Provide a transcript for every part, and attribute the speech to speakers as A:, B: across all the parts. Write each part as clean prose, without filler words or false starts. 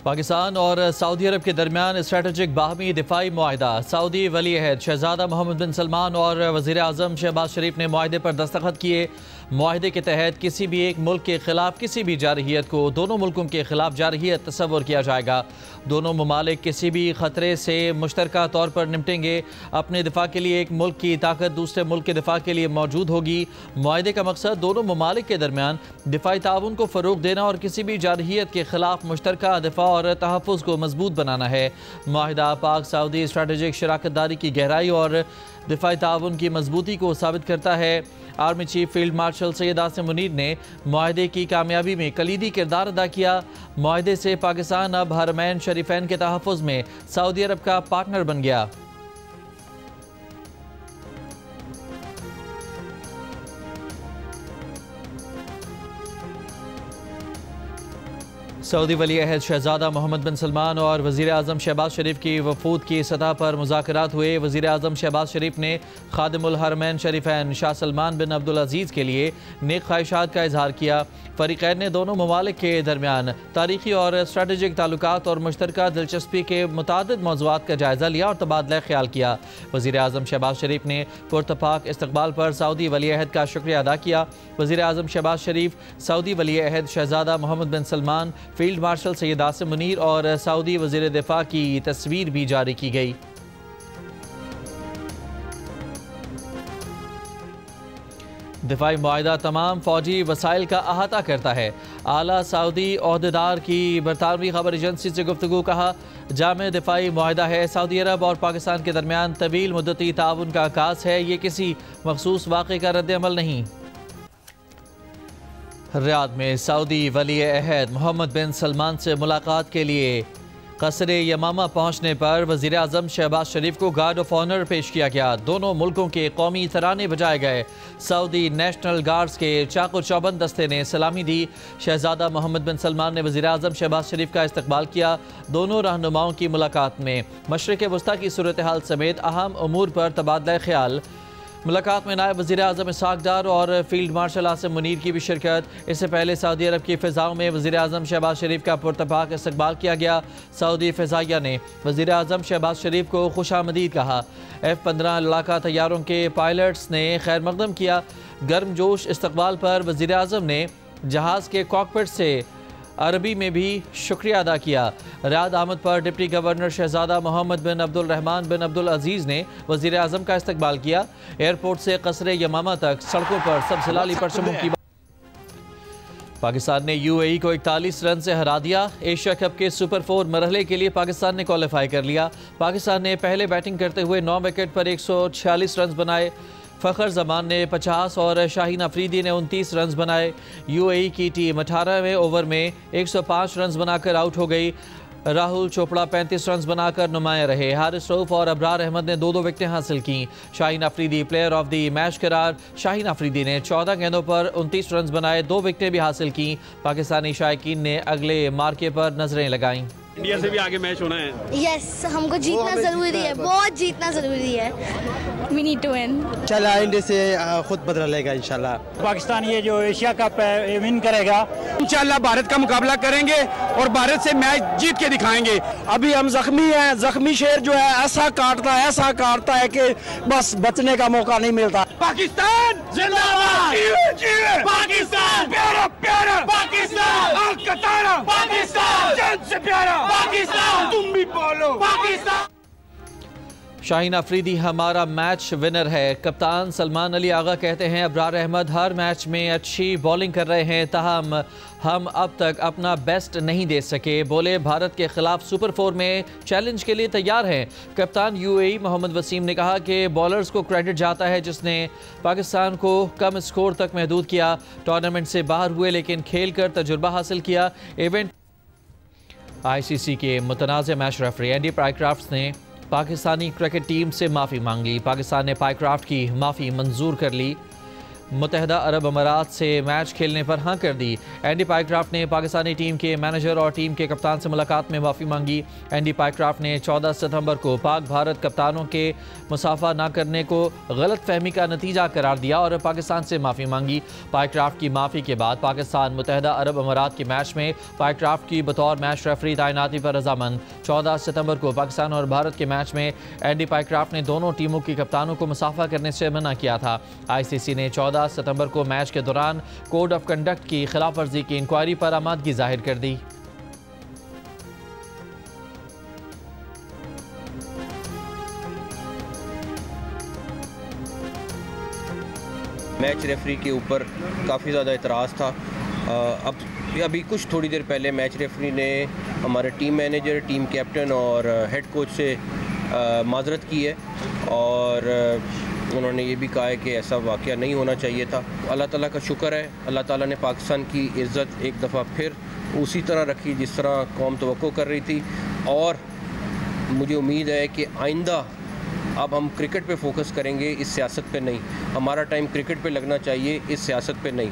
A: पाकिस्तान और सऊदी अरब के दरमियान स्ट्रेटेजिक बाहमी दिफाई मुआहिदा। सऊदी वली अहद शहजादा मोहम्मद बिन सलमान और वज़ीर आज़म शहबाज शरीफ ने मुआहिदे पर दस्तखत किए। मुआहिदे के तहत किसी भी एक मुल्क के खिलाफ किसी भी जारहियत को दोनों मुल्कों के खिलाफ जारहियत तस्वर किया जाएगा। दोनों ममालिक किसी भी खतरे से मुश्तरका तौर पर निपटेंगे। अपने दिफा के लिए एक मुल्क की ताकत दूसरे मुल्क के दिफा के लिए मौजूद होगी। मुआहिदे का मकसद दोनों ममालिक के दरमियान दिफाई ताउन को फ़रोग देना और किसी भी जारहियत के खिलाफ मुश्तरका दिफा और तहफ़्फ़ुज़ को मजबूत बनाना है। मुआहिदा पाक सऊदी स्ट्रेटेजिक शराकत दारी की गहराई और दिफाई ताउन की मजबूती को साबित करता है। Army chief field marshal Syed Asim Munir ने मुआहिदे की कामयाबी में कलीदी किरदार अदा किया। मुआहिदे से पाकिस्तान अब हरमैन शरीफैन के तहफ़्फ़ुज़ में सऊदी अरब का पार्टनर बन गया। सऊदी वली अहद शहजादा मोहम्मद बिन सलमान और वज़ीर आज़म शहबाज शरीफ की वफूद की सतह पर मुज़ाकरात हुए। वज़ीर आज़म शहबाज शरीफ ने खादिमुल हरमैन शरीफैन शाह सलमान बिन अब्दुल अज़ीज़ के लिए नेक ख्वाहिशात का इजहार किया। फ़रीक़ैन ने दोनों ममालिक के दरमियान तारीख़ी और स्ट्रेटेजिक ताल्लुकात और मुश्तरका दिलचस्पी के मुतादिद मौज़ूआत का जायज़ा लिया और तबादला ख्याल किया। वज़ीर आज़म शहबाज शरीफ ने पुरतपाक इस्तक़बाल पर सऊदी वली अहद का शुक्रिया अदा किया। वज़ीर आज़म शहबाज शरीफ, सऊदी वली अहद शहजादा मोहम्मद बिन सलमान, फील्ड मार्शल सैयद आसिम मुनीर और सऊदी वज़ीर दिफा की तस्वीर भी जारी की गई। दिफाई मुआहिदा तमाम फ़ौजी वसाइल का अहाता करता है। आला सऊदी ओहदेदार की बरतानवी खबर एजेंसी से गुफ्तगू कहा, जामे दिफाई मुआहिदा है। सऊदी अरब और पाकिस्तान के दरमियान तवील मुद्दती ताउन का आगाज़ है। ये किसी मखसूस वाक़े का रद्द-ए-अमल नहीं। रियाद में सऊदी वली अहद मोहम्मद बिन सलमान से मुलाकात के लिए कसरे यमामा पहुँचने पर वज़ीर आज़म शहबाज शरीफ को गार्ड ऑफ ऑनर पेश किया गया। दोनों मुल्कों के कौमी तराने बजाए गए। सऊदी नेशनल गार्ड्स के चाको चौबंद दस्ते ने सलामी दी। शहजादा मोहम्मद बिन सलमान ने वज़ीर आज़म शहबाज शरीफ का इस्तकबाल किया। दोनों रहनुमाओं की मुलाकात में मशरिक़ वस्ता की सूरत हाल समेत अहम उमूर पर तबादला ख्याल। मुलाकात में नायब वज़ीर आज़म इसहाक़ डार और फील्ड मार्शल आसिम मुनीर की भी शिरकत। इससे पहले सऊदी अरब की फ़िज़ाओं में वज़ीर आज़म शहबाज शरीफ का पुरतपाक इस्तक़बाल किया गया। सऊदी फ़िज़ाइया ने वज़ीर आज़म शहबाज शरीफ को खुशामदीद कहा। F-15 लड़ाका तैयारों के पायलट्स ने खैर मकदम किया। गर्मजोश इस्तक़बाल पर वज़ीर आज़म ने जहाज़ के कॉकपिट से अरबी में भी शुक्रिया अदा किया। रियाद आमद पर डिप्टी गवर्नर शहजादा मोहम्मद बिन अब्दुल रहमान बिन अब्दुल अजीज़ ने वज़ीर आज़म का इस्तकबाल किया। एयरपोर्ट से कसरे यमामा तक सड़कों पर सबसलाली परचमों की पाकिस्तान ने UAE को 41 रन से हरा दिया। एशिया कप के सुपर 4 मरहले के लिए पाकिस्तान ने क्वालिफाई कर लिया। पाकिस्तान ने पहले बैटिंग करते हुए 9 विकेट पर 146 रन बनाए। फ़खर जमान ने 50 और शाहीन अफरीदी ने 29 रन बनाए। UAE की टीम 18वें ओवर में 105 रन बनाकर आउट हो गई। राहुल चोपड़ा 35 रन बनाकर नुमाया रहे। हारिस रऊफ और अबरार अहमद ने 2-2 विकेटें हासिल की। Shaheen Afridi player of the match करार। शाहीन अफरीदी ने 14 गेंदों पर 29 रन बनाए, 2 विकेटें भी हासिल की। पाकिस्तानी शायकीन ने अगले मार्के पर नजरें लगाईं।
B: इंडिया से भी आगे मैच होना है।
C: यस, हमको जीतना जरूरी है, बहुत जीतना जरूरी है। We need to win.
D: चला इंडिया से खुद बदला लेगा इंशाल्लाह।
E: पाकिस्तान ये जो एशिया कप है विन करेगा।
B: इंशाल्लाह भारत का मुकाबला करेंगे और भारत से मैच जीत के दिखाएंगे। अभी हम जख्मी हैं। जख्मी शेर जो है ऐसा काटता है कि बस बचने का मौका नहीं मिलता।
F: पाकिस्तान जिंदाबाद, पाकिस्तान प्यारा प्यारा, पाकिस्तान अलकतारा, पाकिस्तान जान से प्यारा, पाकिस्तान तुम भी बोलो पाकिस्तान।
A: शाहीन अफरीदी हमारा मैच विनर है। कप्तान सलमान अली आगा कहते हैं अबरार अहमद हर मैच में अच्छी बॉलिंग कर रहे हैं, ताहम हम अब तक अपना बेस्ट नहीं दे सके। बोले भारत के खिलाफ सुपर 4 में चैलेंज के लिए तैयार हैं। कप्तान UAE मोहम्मद वसीम ने कहा कि बॉलर्स को क्रेडिट जाता है जिसने पाकिस्तान को कम स्कोर तक महदूद किया। टूर्नामेंट से बाहर हुए लेकिन खेल कर तजुर्बा हासिल किया। इवेंट ICC के मुतनाज़ मैच रेफरी एंडी पाइक्राफ्ट ने पाकिस्तानी क्रिकेट टीम से माफ़ी मांग ली। पाकिस्तान ने पाइक्राफ्ट की माफ़ी मंजूर कर ली। मुत्तहदा अरब अमारात से मैच खेलने पर हाँ कर दी। एंडी पाइक्राफ्ट ने पाकिस्तानी टीम के मैनेजर और टीम के कप्तान से मुलाकात में माफ़ी मांगी। एंडी पाइक्राफ्ट ने 14 सितंबर को पाक भारत कप्तानों के मुसाफा ना करने को गलत फहमी का नतीजा करार दिया और पाकिस्तान से माफ़ी मांगी। पाइक्राफ्ट की माफ़ी के बाद पाकिस्तान मुत्तहदा अरब अमारात के मैच में पाइक्राफ्ट की बतौर मैच रेफरी तैनाती पर रजामंद। 14 सितंबर को पाकिस्तान और भारत के मैच में एंडी पाइक्राफ्ट ने दोनों टीमों के कप्तानों को मुसाफा करने से मना किया था। ICC ने 14 सितंबर को मैच के दौरान कोड ऑफ कंडक्ट की खिलाफ वर्जी की इंक्वायरी पर आमादगी जाहिर कर दी।
G: मैच रेफरी के ऊपर काफ़ी ज़्यादा इतराज़ था। अब अभी कुछ थोड़ी देर पहले मैच रेफरी ने हमारे टीम मैनेजर, टीम कैप्टन और हेड कोच से माजरत की है और उन्होंने ये भी कहा है कि ऐसा वाक़या नहीं होना चाहिए था। अल्लाह ताला का शुक्र है, अल्लाह ताला ने पाकिस्तान की इज़्ज़त एक दफ़ा फिर उसी तरह रखी जिस तरह कौम तवक्को कर रही थी और मुझे उम्मीद है कि आइंदा अब हम क्रिकेट पे फोकस करेंगे, इस सियासत पे नहीं। हमारा टाइम क्रिकेट पे लगना चाहिए, इस सियासत पे नहीं।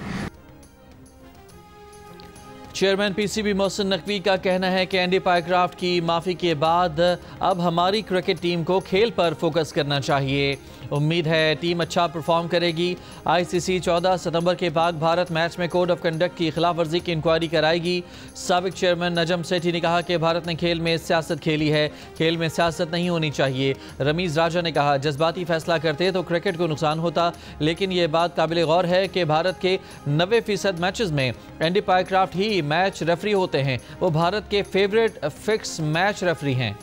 A: चेयरमैन PCB मोहसिन नकवी का कहना है कि एंडी पाइक्राफ्ट की माफ़ी के बाद अब हमारी क्रिकेट टीम को खेल पर फोकस करना चाहिए। उम्मीद है टीम अच्छा परफॉर्म करेगी। ICC 14 सितंबर के पाक भारत मैच में कोड ऑफ कंडक्ट की खिलाफ वर्जी की इंक्वायरी कराएगी। साबिक चेयरमैन नजम सेठी ने कहा कि भारत ने खेल में सियासत खेली है, खेल में सियासत नहीं होनी चाहिए। रमीज़ राजा ने कहा जज्बाती फैसला करते तो क्रिकेट को नुकसान होता, लेकिन ये बात काबिल गौर है कि भारत के 90% मैचेस में एंडी पाइक्राफ्ट ही मैच रेफरी होते हैं। वो भारत के फेवरेट फिक्स मैच रेफरी हैं।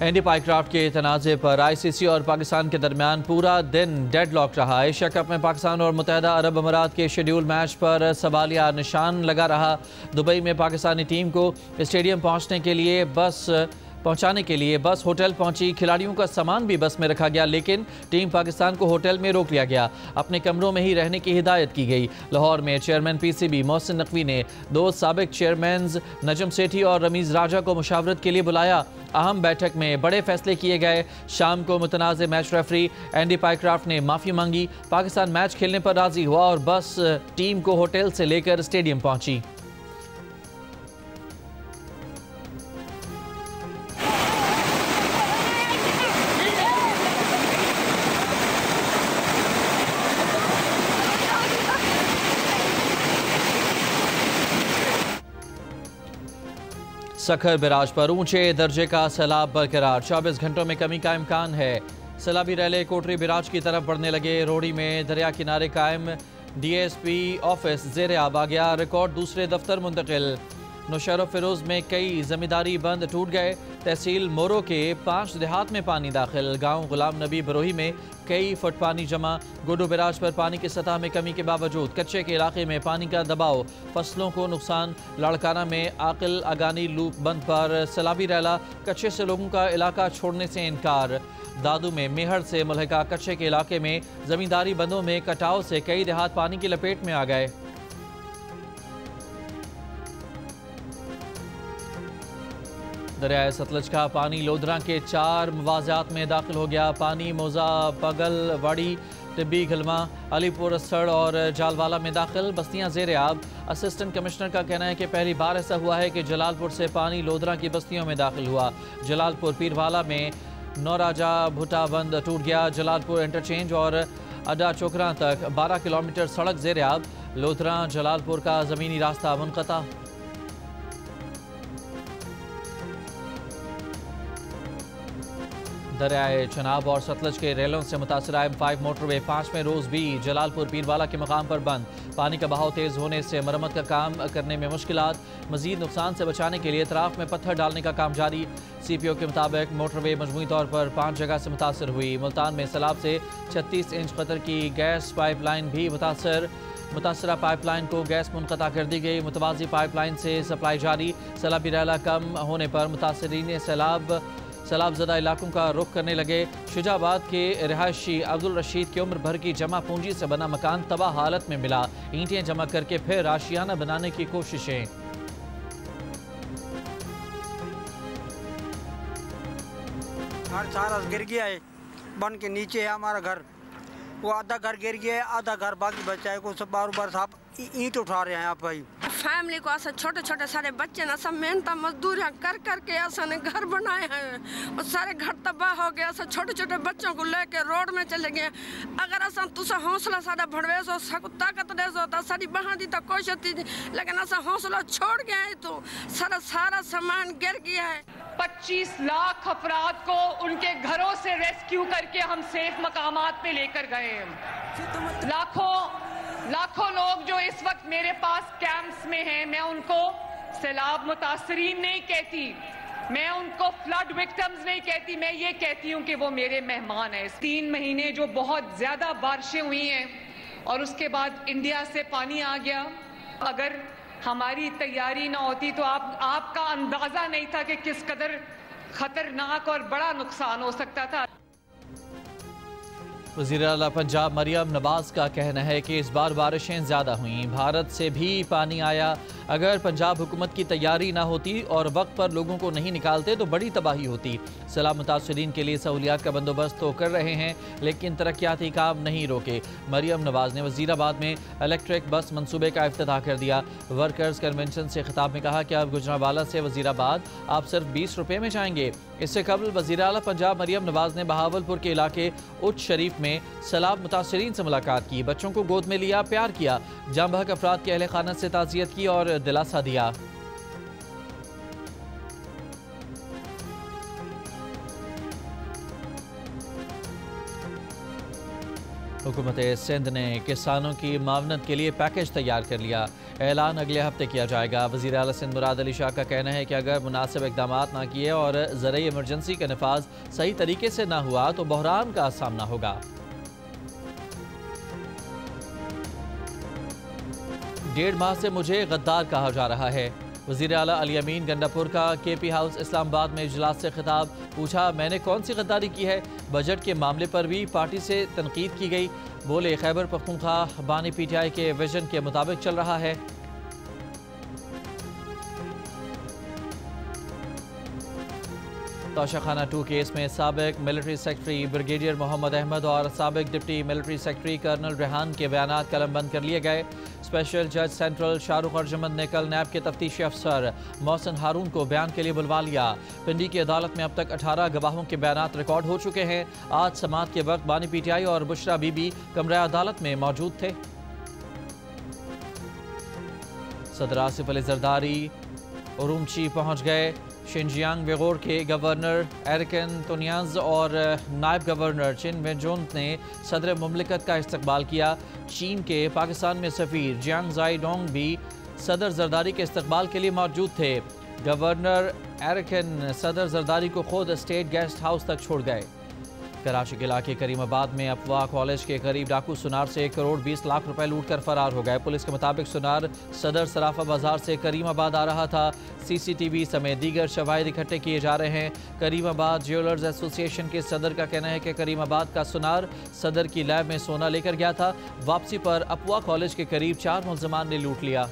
A: एंडी पाइक्राफ्ट के तनाज़े पर ICC और पाकिस्तान के दरमियान पूरा दिन डेडलॉक रहा। एशिया कप में पाकिस्तान और मुत्तहदा अरब अमारात के शेड्यूल मैच पर सवालिया निशान लगा रहा। दुबई में पाकिस्तानी टीम को स्टेडियम पहुंचाने के लिए बस होटल पहुंची। खिलाड़ियों का सामान भी बस में रखा गया, लेकिन टीम पाकिस्तान को होटल में रोक लिया गया। अपने कमरों में ही रहने की हिदायत की गई। लाहौर में चेयरमैन PCB मोहसिन नकवी ने 2 साबिक चेयरमैन नजम सेठी और रमीज़ राजा को मुशावरत के लिए बुलाया। अहम बैठक में बड़े फैसले किए गए। शाम को मुतनाज़ मैच रेफरी एंडी पाइक्राफ्ट ने माफ़ी मांगी। पाकिस्तान मैच खेलने पर राज़ी हुआ और बस टीम को होटल से लेकर स्टेडियम पहुंची। सखर बैराज पर ऊंचे दर्जे का सैलाब बरकरार। 24 घंटों में कमी का इम्कान है। सैलाबी रैले कोटरी बैराज की तरफ बढ़ने लगे। रोहड़ी में दरिया किनारे कायम DSP ऑफिस ज़ेर आब आ गया। रिकॉर्ड दूसरे दफ्तर मुंतकिल। नौशहर फिरोज में कई जमींदारी बंद टूट गए। तहसील मोरो के 5 देहात में पानी दाखिल। गांव गुलाम नबी बरोही में कई फुट पानी जमा। गुडू बैराज पर पानी की सतह में कमी के बावजूद कच्चे के इलाके में पानी का दबाव, फसलों को नुकसान। लाड़काना में आकिल अगानी लूप बंद पर सैलाबी रैला। कच्चे से लोगों का इलाका छोड़ने से इनकार। दादू में मेहर से मुल्हिका कच्चे के इलाके में जमींदारी बंदों में कटाव से कई देहात पानी की लपेट में आ गए। दरियाए सतलज का पानी लोधरा के 4 मवाज़ात में दाखिल हो गया। पानी मोजा, बगल, वाड़ी, टिब्बी, घलमा, अलीपुर, असड़ और जालवाला में दाखिल। बस्तियां ज़ेर आब। असिस्टेंट कमिश्नर का कहना है कि पहली बार ऐसा हुआ है कि जलालपुर से पानी लोधरा की बस्तियों में दाखिल हुआ। जलालपुर पीरवाला में नौराजा भुटा बंद टूट गया। जलालपुर इंटरचेंज और अड्डा चोकरा तक 12 किलोमीटर सड़क ज़ेर आब। लोधरा जलालपुर का ज़मीनी रास्ता मुनक़ता। दरियाए चनाब और सतलज के रेलों से मुतासर M5 मोटरवे 5 में रोज़ भी जलालपुर पीरवाला के मकाम पर बंद। पानी का बहाव तेज़ होने से मरम्मत का काम करने में मुश्किलात। मजीद नुकसान से बचाने के लिए अतराफ में पत्थर डालने का काम जारी। CPO के मुताबिक मोटरवे मजमूई तौर पर 5 जगह से मुतासर हुई। मुल्तान में सैलाब से 36 इंच कतर की गैस पाइपलाइन भी मुतासरा पाइपलाइन को गैस मुनक़ता कर दी गई। मुतवाज़ी पाइपलाइन से सप्लाई जारी। सैलाबी रैला कम होने पर मुतासरीन सैलाब ज़दा इलाकों का रुख करने लगे। शुजाबाद के रिहायशी अब्दुल रशीद की उम्र भर की जमा पूंजी से बना मकान तबाह हालत में मिला। ईंटें जमा करके फिर आशियाना बनाने की कोशिशें।
E: घर सारा गिर गया है, बन के नीचे है हमारा घर। वो आधा घर गिर गया है, आधा घर बाकी बचा है। को सब बार बार साहब ईंट उठा रहे हैं आप भाई।
H: फैमिली को ऐसा छोटे छोटे सारे बच्चे ना सब मेहनत मजदूर कर करके ऐसा ने घर बनाए हैं और सारे घर तबाह हो गए। ऐसा छोटे छोटे बच्चों को लेके रोड में चले गए। अगर ऐसा तुझे हौसला सारा बढ़वे सो ताकत दे सो तो सारी बहा दी तो कोशिश थी, लेकिन ऐसा हौसला छोड़ गया है तो सारा सामान गिर गया है।
I: 25 लाख अफराद को उनके घरों से रेस्क्यू करके हम सेफ मकामात पे लेकर गए हैं। लाखों लोग जो इस वक्त मेरे पास कैंप्स में हैं, मैं उनको सैलाब मुतासरीन नहीं कहती, मैं उनको फ्लड विक्टिम्स नहीं कहती, मैं ये कहती हूँ कि वो मेरे मेहमान हैं। 3 महीने जो बहुत ज़्यादा बारिशें हुई हैं और उसके बाद इंडिया से पानी आ गया, अगर हमारी तैयारी ना होती तो आपका अंदाज़ा नहीं था कि किस कदर खतरनाक और बड़ा नुकसान हो सकता था।
A: वज़ीर आला पंजाब मरियम नवाज का कहना है कि इस बार बारिशें ज़्यादा हुई, भारत से भी पानी आया। अगर पंजाब हुकूमत की तैयारी ना होती और वक्त पर लोगों को नहीं निकालते तो बड़ी तबाही होती। सैलाब मुतासरीन के लिए सहूलियात का बंदोबस्त तो कर रहे हैं, लेकिन तरक्याती काम नहीं रोके। मरियम नवाज ने वज़ीराबाद में इलेक्ट्रिक बस मनसूबे का इफ्तिताह कर दिया। वर्कर्स कन्वेंशन से खिताब में कहा कि अब गुजरांवाला से वज़ीराबाद आप सिर्फ 20 रुपये में जाएंगे। इससे कबल वज़ीर आला पंजाब मरियम नवाज ने बहावलपुर के इलाके उच्च शरीफ में सैलाब मुतासरीन से मुलाकात की, बच्चों को गोद में लिया, प्यार किया, जाम बहक अफराद के अहले खाना से ताज़ियत की और दिलासा दिया। हुकूमत सिंध ने किसानों की मावनत के लिए पैकेज तैयार कर लिया, ऐलान अगले हफ्ते किया जाएगा। वज़ीर आला सिंध मुराद अली शाह का कहना है कि अगर मुनासिब इक़दाम ना किए और ज़राई इमरजेंसी का नफाज सही तरीके से ना हुआ तो बहरान का सामना होगा। 1.5 माह से मुझे गद्दार कहा जा रहा है। वज़ीर आला अली अमीन गंडापुर का KP हाउस इस्लामाबाद में इजलास से खिताब, पूछा मैंने कौन सी गद्दारी की है। बजट के मामले पर भी पार्टी से तनकीद की गई। बोले खैबर पख्तूनख्वा बानी PTI के विजन के मुताबिक चल रहा है। तोशाखाना 2 केस में साबिक military secretary brigadier Mohammad Ahmad और साबिक deputy military secretary colonel Rehan के बयान कलमबंद कर लिए गए। स्पेशल जज सेंट्रल शाहरुख अर्जमंद ने कल नैब के तफ्तीशी अफसर मोहसिन हारून को बयान के लिए बुलवा लिया। पिंडी की अदालत में अब तक 18 गवाहों के बयान रिकॉर्ड हो चुके हैं। आज समाअत के वक्त बानी PTI और बुशरा बीबी कमरा अदालत में मौजूद थे। सदर आसिफ अली जरदारी उरुमची पहुँच गए। शिनजियांग वेगोर के गवर्नर एरिकन तोनियाज और नायब गवर्नर चिन वेंजोन ने सदर मुमलिकत का इस्तकबाल किया। चीन के पाकिस्तान में सफ़ीर जियांग जाई डोंग भी सदर जरदारी के इस्तकबाल के लिए मौजूद थे। गवर्नर एरिकन सदर जरदारी को खुद स्टेट गेस्ट हाउस तक छोड़ गए। कराची के इलाके करीमाबाद में अफवाह कॉलेज के करीब डाकू सुनार से 1 करोड़ 20 लाख रुपए लूट कर फरार हो गए। पुलिस के मुताबिक सुनार सदर सराफा बाजार से करीमाबाद आ रहा था। CCTV समेत दीगर शवाहिद इकट्ठे किए जा रहे हैं। करीमाबाद ज्वेलर्स एसोसिएशन के सदर का कहना है कि करीमाबाद का सुनार सदर की लैब में सोना लेकर गया था। वापसी पर अफवाह कॉलेज के करीब 4 मुलजमान ने लूट लिया।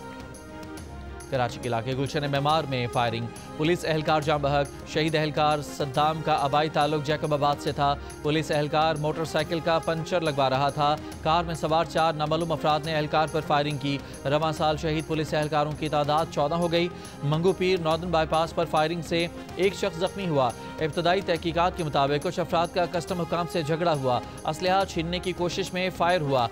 A: कराची के इलाके गुलशन मेमार में फायरिंग, पुलिस एहलकार जाम बहक। शहीद एहलकार सद्दाम का आबाई ताल्लुक जैकबाबाद से था। पुलिस एहलकार मोटरसाइकिल का पंचर लगवा रहा था। कार में सवार 4 नामालूम अफराद ने एहलकार पर फायरिंग की। रवां साल शहीद पुलिस एहलकारों की तादाद 14 हो गई। मंगू पीर नॉर्दर्न बाईपास पर फायरिंग से एक शख्स जख्मी हुआ। इब्तदाई तहकीकात के मुताबिक कुछ अफराद का कस्टम हुकाम से झगड़ा हुआ। असलहा छीनने की कोशिश में फायर हुआ।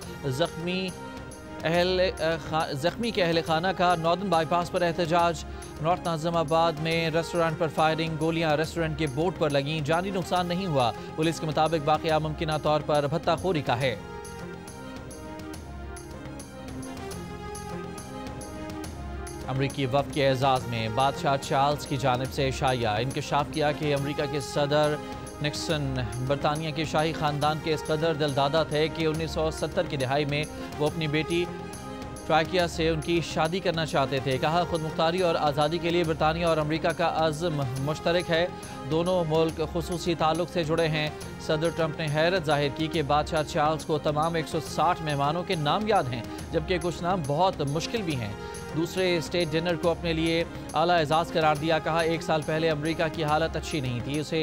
A: जख्मी के अहले खाना का नॉर्दर्न बाईपास पर एहतजाज। नॉर्थ नाज़िमाबाद में रेस्टोरेंट पर फायरिंग, गोलियां रेस्टोरेंट के बोर्ड पर लगीं, जानी नुकसान नहीं हुआ। पुलिस के मुताबिक वाक़या मुमकिना तौर पर भत्ताखोरी का है। अमरीकी वफ़द के एजाज़ में बादशाह चार्ल्स की जानिब से शाया इंकशाफ किया कि अमरीका के सदर निक्सन बरतानिया के शाही ख़ानदान के इस कदर दिलदादा थे कि 1970 की दिहाई में वो अपनी बेटी ट्राकिया से उनकी शादी करना चाहते थे। कहा खुद मुख्तारी और आज़ादी के लिए बरतानिया और अमरीका का अज़्म मुश्तरक है। दोनों मुल्क खुसूसी ताल्लुक़ से जुड़े हैं। सदर ट्रंप ने हैरत जाहिर की कि बादशाह चार्ल्स को तमाम 160 मेहमानों के नाम याद हैं, जबकि कुछ नाम बहुत मुश्किल भी हैं। दूसरे स्टेट डिनर को अपने लिए आला एजाज़ करार दिया। कहा 1 साल पहले अमरीका की हालत अच्छी नहीं थी, उसे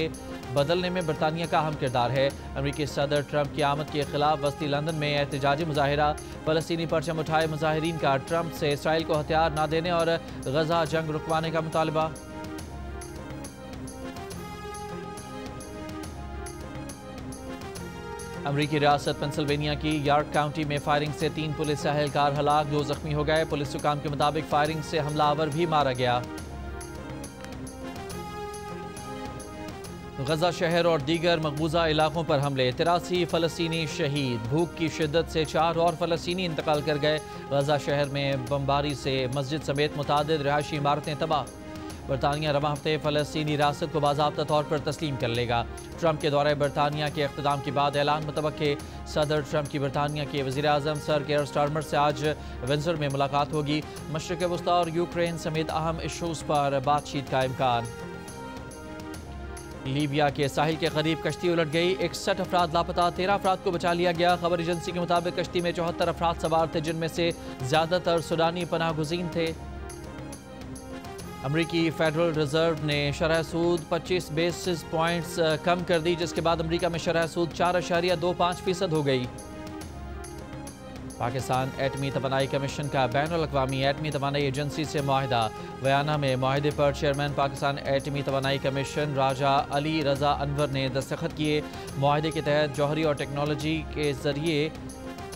A: बदलने में बरतानिया का अहम किरदार है। अमरीकी सदर ट्रंप की आमद के खिलाफ वस्ती लंदन में एहतजाजी मुजाहिरा। फ़लस्तीनी परचम उठाए मुजाहिरीन का ट्रंप से इसराइल को हथियार न देने और गजा जंग रुकवाने का मुतालबा। अमरीकी रियासत पेंसिल्वेनिया की यॉर्क काउंटी में फायरिंग से 3 पुलिस एहलकार हलाक, 2 जख्मी हो गए। पुलिस हुकाम के मुताबिक फायरिंग से हमलावर भी मारा गया। गजा शहर और दीगर मकबूजा इलाकों पर हमले, 83 फ़लस्तीनी शहीद। भूख की शिद्दत से 4 और फ़लस्तीनी इंतकाल कर गए। गजा शहर में बमबारी से मस्जिद समेत मुतादिद रिहायशी इमारतें तबाह। बरतानिया रवां हफ्ते फ़लस्तीनी रियासत को बाज़ाब्ता तौर पर तस्लीम कर लेगा। ट्रंप के दौरे बरतानिया के इख्तिताम के बाद ऐलान मुतवक्के। सदर ट्रंप की बरतानिया के वज़ीर आज़म सर केयर स्टारमर से आज विंडसर में मुलाकात होगी। मशरिक़ वस्ता और यूक्रेन समेत अहम इशूज़ पर बातचीत का इम्कान। लीबिया के साहिल के करीब कश्ती उलट गई, 61 अफराद लापता, 13 अफराद को बचा लिया गया। खबर एजेंसी के मुताबिक कश्ती में 74 अफराद सवार थे, जिनमें से ज़्यादातर सूडानी पनाह गुज़ीन थे। अमरीकी फेडरल रिजर्व ने शरह सूद 25 बेसिस पॉइंट्स कम कर दी, जिसके बाद अमरीका में शरह सूद 4.25% हो गई। पाकिस्तान एटमी तवानाई कमीशन का बैनुल अक़वामी एटमी तवानाई एजेंसी से मुआहिदा। बयाना में मुआहिदे पर चेयरमैन पाकिस्तान एटमी तवानाई कमीशन राजा अली रज़ा अनवर ने दस्तखत किए। मुआहिदे के तहत जौहरी और टेक्नोलॉजी के ज़रिए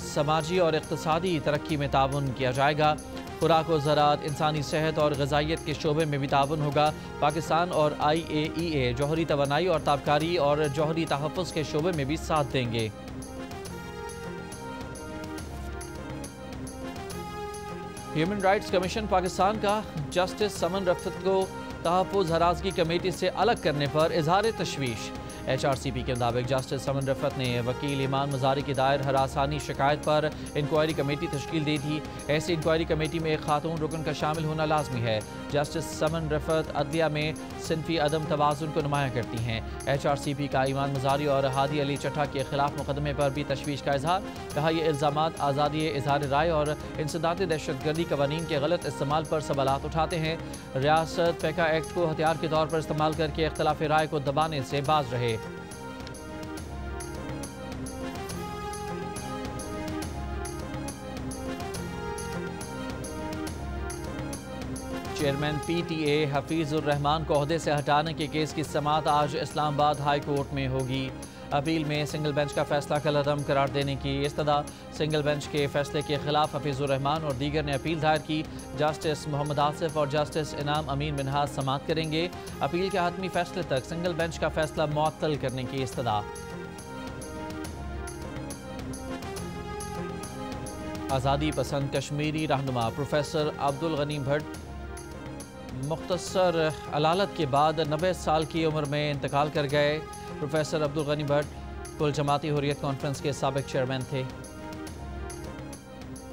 A: समाजी और इक़्तिसादी तरक्की में ताउन किया जाएगा। खुराक व ज़राअत, इंसानी सेहत और ग़िज़ाइयत के शोबे में भी ताउन होगा। पाकिस्तान और IAEA जौहरी तवानाई और ताबकारी और जौहरी तहफ़्फ़ुज़ के शोबे में भी साथ देंगे। ह्यूमन राइट्स कमीशन पाकिस्तान का जस्टिस समन रफ़त को तहफ़्फ़ुज़ हरासगी कमेटी से अलग करने पर इज़हार तशवीश। HRCP के मुताबिक जस्टिस समन रफ़त ने वकील ईमान मज़ारी की दायर हरासानी शिकायत पर इंक्वायरी कमेटी तश्कील दी थी। ऐसी इंक्वायरी कमेटी में एक खातून रुकन का शामिल होना लाजमी है। जस्टिस समन रफ़त अदलिया में सिनफी अदम तवाज़ुन को नुमाया करती हैं। HRCP का ईमान मज़ारी और हादी अली चट्टा के खिलाफ मुकदमे पर भी तशवीश का इजहार। कहा, यह इल्ज़ामात आज़ादी इज़हार राय और इंसदाद दहशतगर्दी कवानीन के गलत इस्तेमाल पर सवालात उठाते हैं। रियासत पैका एक्ट को हथियार के तौर पर इस्तेमाल करके इख्तिलाफ राय को दबाने से बाज रहे। चेयरमैन PTA हफीज़ुर रहमान को ओहदे से हटाने के केस की समाअत आज इस्लामाबाद हाई कोर्ट में होगी। अपील में सिंगल बेंच का फैसला कलअदम करार देने की इस्तदा। सिंगल बेंच के फैसले के खिलाफ हफीज़ुर रहमान और दीगर ने अपील दायर की। जस्टिस मोहम्मद आसिफ और जस्टिस इनाम अमीन मिनहाज समाअत करेंगे। अपील के हतमी फैसले तक सिंगल बेंच का फैसला मुअत्तल करने की इस्तदा। आज़ादी पसंद कश्मीरी रहनुमा प्रोफेसर अब्दुल गनी भट्ट मुख्तसर अलालत के बाद 90 साल की उम्र में इंतकाल कर गए। प्रोफेसर अब्दुल गनी भट्ट कुल जमाती हुर्रियत कॉन्फ्रेंस के साबिक चेयरमैन थे।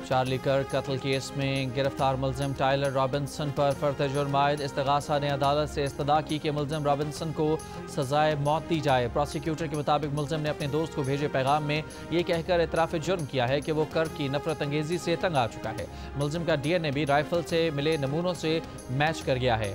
A: चार्ली कर्क कत्ल केस में गिरफ्तार मुलजिम टाइलर रॉबिन्सन पर फर्द जुर्म आयद इस्तिगासा ने अदालत से इस्तदा की कि मुलजिम रॉबिन्सन को सजाए मौत दी जाए। प्रोसिक्यूटर के मुताबिक मुलजिम ने अपने दोस्त को भेजे पैगाम में ये कहकर इतराफ़ जुर्म किया है कि वो कर्क की नफरत अंगेजी से तंग आ चुका है। मुलजिम का DNA भी राइफल से मिले नमूनों से मैच कर गया है।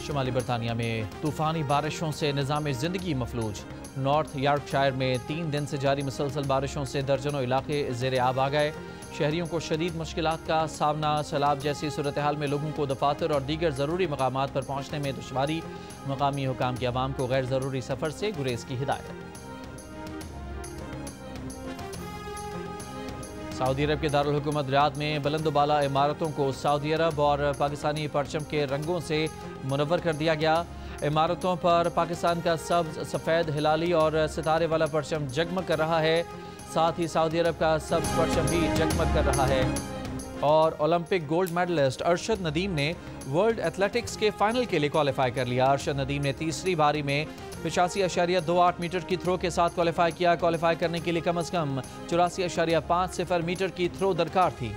A: शुमाली बरतानिया में तूफ़ानी बारिशों से निज़ाम ज़िंदगी मफलूज। नॉर्थ यॉर्कशायर में 3 दिन से जारी मुसलसल बारिशों से दर्जनों इलाके ज़ेरे आब आ गए। शहरियों को शदीद मुश्किलात का सामना, सैलाब जैसी सूरत हाल में लोगों को दफातर और दीगर ज़रूरी मकामात पर पहुँचने में दुश्वारी। मकामी हुकाम की आवाम को गैर ज़रूरी सफ़र से गुरेज की हिदायत। सऊदी अरब के दारुल हुकूमत रियाद में बुलंदबाला इमारतों को सऊदी अरब और पाकिस्तानी परचम के रंगों से मुनव्वर कर दिया गया। इमारतों पर पाकिस्तान का सब्ज़, सफ़ेद, हिलाली और सितारे वाला परचम जगमग कर रहा है। साथ ही सऊदी अरब का सब्ज़ परचम भी जगमग कर रहा है। और Olympic gold medallist Arshad Nadeem ने वर्ल्ड एथलेटिक्स के फाइनल के लिए क्वालिफाई कर लिया। अरशद नदीम ने तीसरी बारी में 85.28 मीटर की थ्रो के साथ क्वालिफाई किया। क्वालिफाई करने के लिए कम अज़ कम 84.50 मीटर की थ्रो दरकार थी।